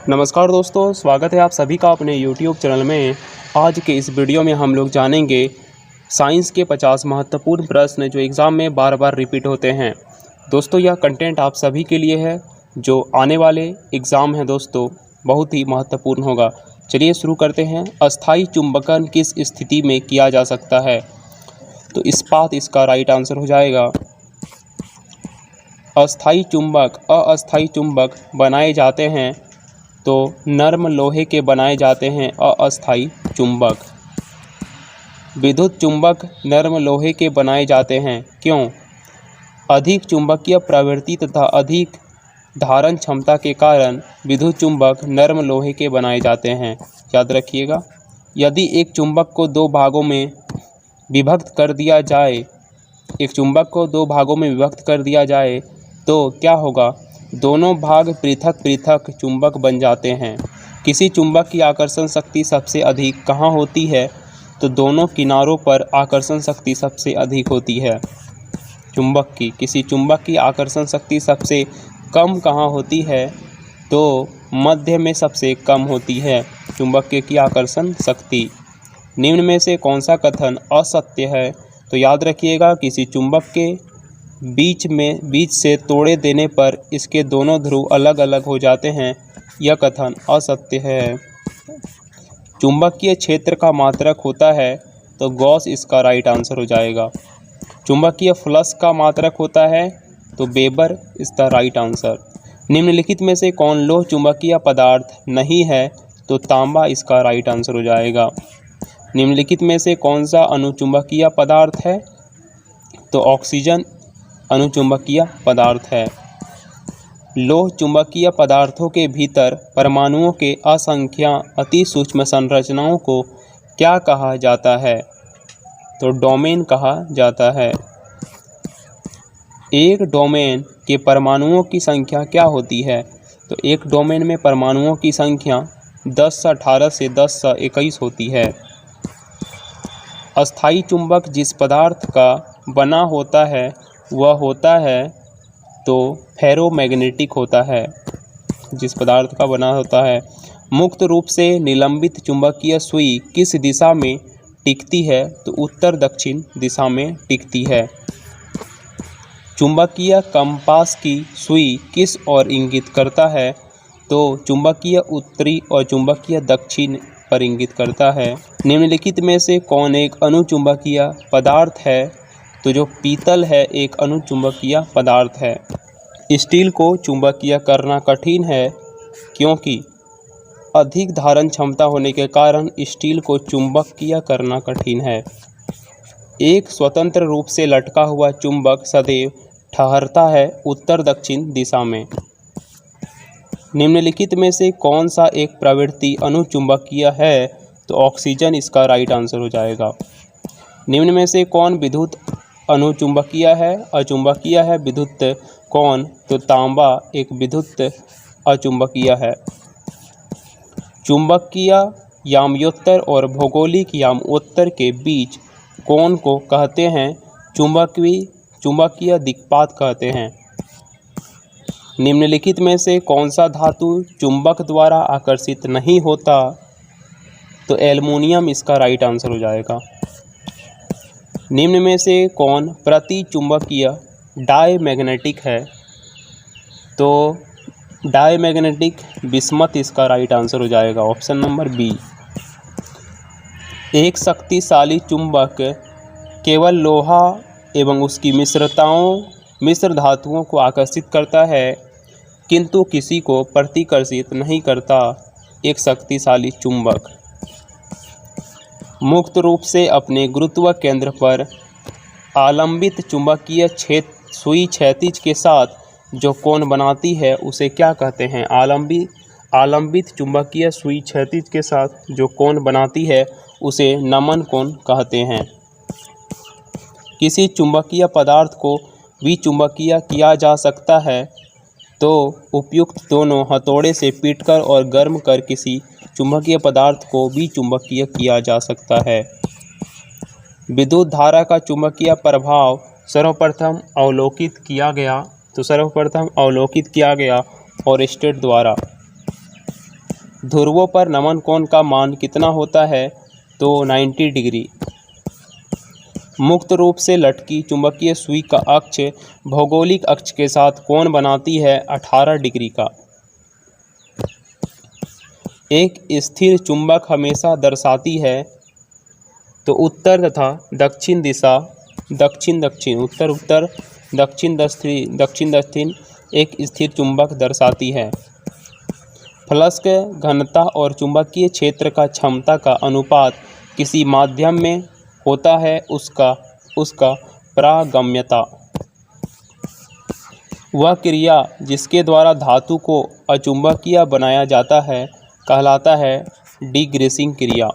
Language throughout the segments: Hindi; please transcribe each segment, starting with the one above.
नमस्कार दोस्तों, स्वागत है आप सभी का अपने YouTube चैनल में। आज के इस वीडियो में हम लोग जानेंगे साइंस के 50 महत्वपूर्ण प्रश्न जो एग्ज़ाम में बार बार रिपीट होते हैं। दोस्तों, यह कंटेंट आप सभी के लिए है जो आने वाले एग्ज़ाम है दोस्तों, बहुत ही महत्वपूर्ण होगा। चलिए शुरू करते हैं। अस्थायी चुंबकन किस स्थिति में किया जा सकता है? तो इस्पात इसका राइट आंसर हो जाएगा। अस्थायी चुंबक बनाए जाते हैं तो नर्म लोहे के बनाए जाते हैं अस्थायी चुंबक। विद्युत चुंबक नर्म लोहे के बनाए जाते हैं, क्यों? अधिक चुंबकीय प्रवृत्ति तथा अधिक धारण क्षमता के कारण विद्युत चुंबक नर्म लोहे के बनाए जाते हैं। याद रखिएगा, यदि एक चुंबक को दो भागों में विभक्त कर दिया जाए तो क्या होगा? दोनों भाग पृथक पृथक चुंबक बन जाते हैं। किसी चुंबक की आकर्षण शक्ति सबसे अधिक कहाँ होती है? तो दोनों किनारों पर आकर्षण शक्ति सबसे अधिक होती है चुंबक की। किसी चुंबक की आकर्षण शक्ति सबसे कम कहाँ होती है? तो मध्य में सबसे कम होती है चुंबक की आकर्षण शक्ति। निम्न में से कौन सा कथन असत्य है? तो याद रखिएगा, किसी चुंबक के बीच से तोड़े देने पर इसके दोनों ध्रुव अलग अलग हो जाते हैं, यह कथन असत्य है। चुंबकीय क्षेत्र का मात्रक होता है तो गॉस इसका राइट आंसर हो जाएगा। चुंबकीय फ्लक्स का मात्रक होता है तो वेबर इसका राइट आंसर। निम्नलिखित में से कौन लोह चुंबकीय पदार्थ नहीं है? तो तांबा इसका राइट आंसर हो जाएगा। निम्नलिखित में से कौन सा अणुचुंबकीय पदार्थ है? तो ऑक्सीजन अणुचुंबकीय पदार्थ है। लोह चुंबकीय पदार्थों के भीतर परमाणुओं के असंख्य अति सूक्ष्म संरचनाओं को क्या कहा जाता है? तो डोमेन कहा जाता है। एक डोमेन के परमाणुओं की संख्या क्या होती है? तो एक डोमेन में परमाणुओं की संख्या 10 से 18 से 10 से 21 होती है। अस्थायी चुंबक जिस पदार्थ का बना होता है वह होता है तो फेरोमैग्नेटिक होता है। जिस पदार्थ का बना होता है। मुक्त रूप से निलंबित चुंबकीय सुई किस दिशा में टिकती है? तो उत्तर दक्षिण दिशा में टिकती है। चुंबकीय कंपास की सुई किस ओर इंगित करता है? तो चुंबकीय उत्तरी और चुंबकीय दक्षिण पर इंगित करता है। निम्नलिखित में से कौन एक अणुचुंबकीय पदार्थ है? तो जो पीतल है एक अणुचुंबकीय पदार्थ है। स्टील को चुंबकीय करना कठिन है क्योंकि अधिक धारण क्षमता होने के कारण स्टील को चुंबकीय करना कठिन है। एक स्वतंत्र रूप से लटका हुआ चुंबक सदैव ठहरता है उत्तर दक्षिण दिशा में। निम्नलिखित में से कौन सा एक प्रवृत्ति अणुचुंबकीय है? तो ऑक्सीजन इसका राइट आंसर हो जाएगा। निम्न में से कौन विद्युत अणुचुंबकीय है? अचुंबकीय है। विद्युत कौन? तो तांबा एक विद्युत अचुंबकीय है। चुंबकीय याम्योत्तर और भौगोलिक याम्योत्तर के बीच कौन को कहते हैं? चुंबकीय दिक्पात कहते हैं। निम्नलिखित में से कौन सा धातु चुंबक द्वारा आकर्षित नहीं होता? तो एल्युमिनियम इसका राइट आंसर हो जाएगा। निम्न में से कौन प्रति चुंबकीय डायमैग्नेटिक है? तो डायमैग्नेटिक बिस्मथ इसका राइट आंसर हो जाएगा, ऑप्शन नंबर बी। एक शक्तिशाली चुंबक केवल लोहा एवं उसकी मिश्र धातुओं को आकर्षित करता है किंतु किसी को प्रतिकर्षित नहीं करता। एक शक्तिशाली चुंबक मुक्त रूप से अपने गुरुत्व केंद्र पर आलंबित चुंबकीय सुई क्षैतिज के साथ जो कोण बनाती है उसे क्या कहते हैं? आलंबित चुंबकीय सुई क्षैतिज के साथ जो कोण बनाती है उसे नमन कोण कहते हैं। किसी चुंबकीय पदार्थ को विचुंबकीय किया जा सकता है तो उपयुक्त दोनों हथौड़े से पीटकर और गर्म कर किसी चुंबकीय पदार्थ को विचुंबकीय किया जा सकता है। विद्युत धारा का चुंबकीय प्रभाव सर्वप्रथम अवलोकित किया गया ओरस्टेड द्वारा। ध्रुवों पर नमन कोण का मान कितना होता है? तो 90 डिग्री। मुक्त रूप से लटकी चुंबकीय सुई का अक्ष भौगोलिक अक्ष के साथ कोण बनाती है 18 डिग्री का। एक स्थिर चुंबक हमेशा दर्शाती है तो उत्तर तथा दक्षिण दिशा, दक्षिण दक्षिण, उत्तर उत्तर, दक्षिण दक्षिण, दक्षिण दक्षिण एक स्थिर चुंबक दर्शाती है। फ्लक्स घनता और चुंबकीय क्षेत्र का क्षमता का अनुपात किसी माध्यम में होता है उसका प्रागम्यता। वह क्रिया जिसके द्वारा धातु को अचुंबकीय बनाया जाता है कहलाता है डिग्रेसिंग क्रिया।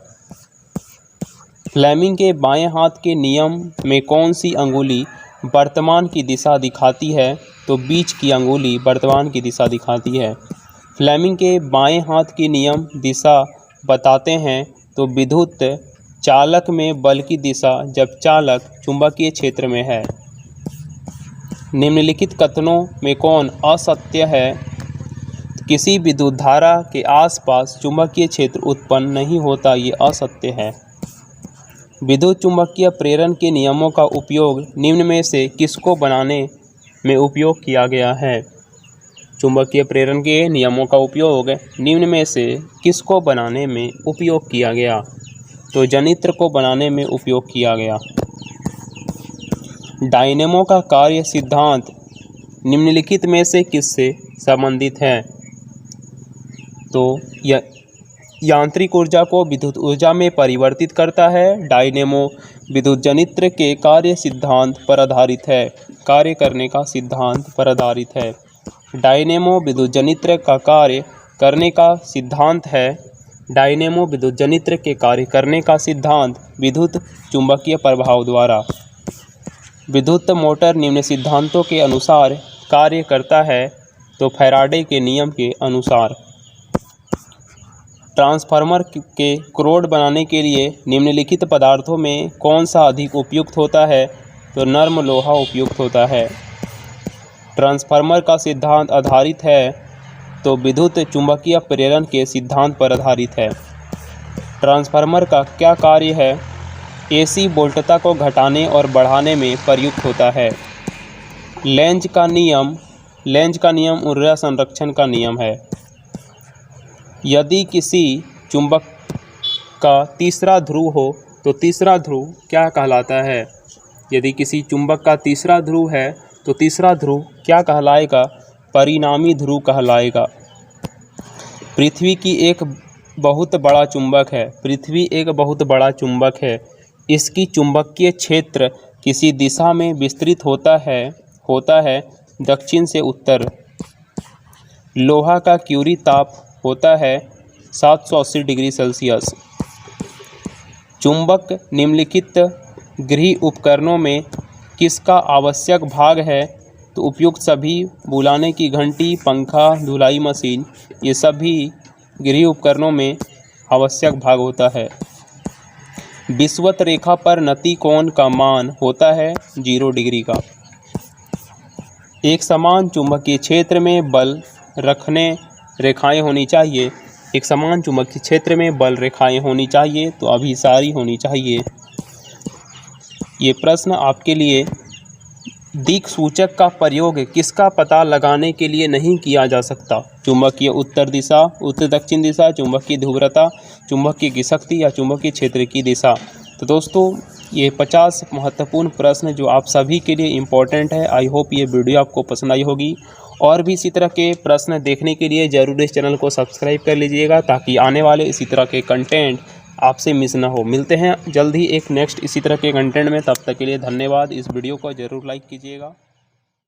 फ्लेमिंग के बाएं हाथ के नियम में कौन सी अंगुली वर्तमान की दिशा दिखाती है? तो बीच की अंगुली वर्तमान की दिशा दिखाती है। फ्लेमिंग के बाएं हाथ की नियम दिशा बताते हैं तो विद्युत चालक में बल की दिशा जब चालक चुंबकीय क्षेत्र में है। निम्नलिखित कथनों में कौन असत्य है? किसी विद्युत धारा के आसपास चुंबकीय क्षेत्र उत्पन्न नहीं होता, ये असत्य है। विद्युत चुंबकीय प्रेरण के नियमों का उपयोग निम्न में से किसको बनाने में उपयोग किया गया है? चुंबकीय प्रेरण के नियमों का उपयोग निम्न में से किसको बनाने में उपयोग किया गया? तो जनित्र को बनाने में उपयोग किया गया। डायनेमो का कार्य सिद्धांत निम्नलिखित में से किससे संबंधित है? तो यह यांत्रिक ऊर्जा को विद्युत ऊर्जा में परिवर्तित करता है। डायनेमो विद्युत जनित्र के कार्य सिद्धांत पर आधारित है, कार्य करने का सिद्धांत पर आधारित है। डायनेमो विद्युत जनित्र का कार्य करने का सिद्धांत है। डायनेमो विद्युत जनित्र के कार्य करने का सिद्धांत विद्युत चुंबकीय प्रभाव द्वारा। विद्युत मोटर निम्न सिद्धांतों के अनुसार कार्य करता है तो फैराडे के नियम के अनुसार। ट्रांसफार्मर के क्रोड बनाने के लिए निम्नलिखित पदार्थों में कौन सा अधिक उपयुक्त होता है? तो नर्म लोहा उपयुक्त होता है। ट्रांसफार्मर का सिद्धांत आधारित है तो विद्युत चुंबकीय प्रेरण के सिद्धांत पर आधारित है। ट्रांसफार्मर का क्या कार्य है? एसी वोल्टता को घटाने और बढ़ाने में प्रयुक्त होता है। लेंज का नियम ऊर्जा संरक्षण का नियम है। यदि किसी चुंबक का तीसरा ध्रुव हो तो तीसरा ध्रुव क्या कहलाता है? यदि किसी चुंबक का तीसरा ध्रुव है तो तीसरा ध्रुव क्या कहलाएगा? परिणामी ध्रुव कहलाएगा। पृथ्वी एक बहुत बड़ा चुंबक है। इसकी चुंबकीय क्षेत्र किसी दिशा में विस्तृत होता है दक्षिण से उत्तर। लोहा का क्यूरी ताप होता है 780 डिग्री सेल्सियस। चुंबक निम्नलिखित गृह उपकरणों में किसका आवश्यक भाग है? तो उपयुक्त सभी बुलाने की घंटी, पंखा, धुलाई मशीन, ये सभी गृह उपकरणों में आवश्यक भाग होता है। विषुवत रेखा पर नति कोण का मान होता है 0 डिग्री का। एक समान चुंबकीय क्षेत्र में बल रखने रेखाएं होनी चाहिए। एक समान चुंबकीय क्षेत्र में बल रेखाएं होनी चाहिए तो अभिसारी होनी चाहिए। ये प्रश्न आपके लिए दिक् सूचक का प्रयोग किसका पता लगाने के लिए नहीं किया जा सकता? चुंबकीय उत्तर दिशा, उत्तर दक्षिण दिशा, चुंबकीय ध्रुवता, चुंबकीय की शक्ति या चुंबकीय क्षेत्र की दिशा। तो दोस्तों ये 50 महत्वपूर्ण प्रश्न जो आप सभी के लिए इम्पोर्टेंट है। आई होप ये वीडियो आपको पसंद आई होगी। और भी इसी तरह के प्रश्न देखने के लिए ज़रूर इस चैनल को सब्सक्राइब कर लीजिएगा ताकि आने वाले इसी तरह के कंटेंट आपसे मिस ना हो। मिलते हैं जल्द ही एक नेक्स्ट इसी तरह के कंटेंट में, तब तक के लिए धन्यवाद। इस वीडियो को ज़रूर लाइक कीजिएगा।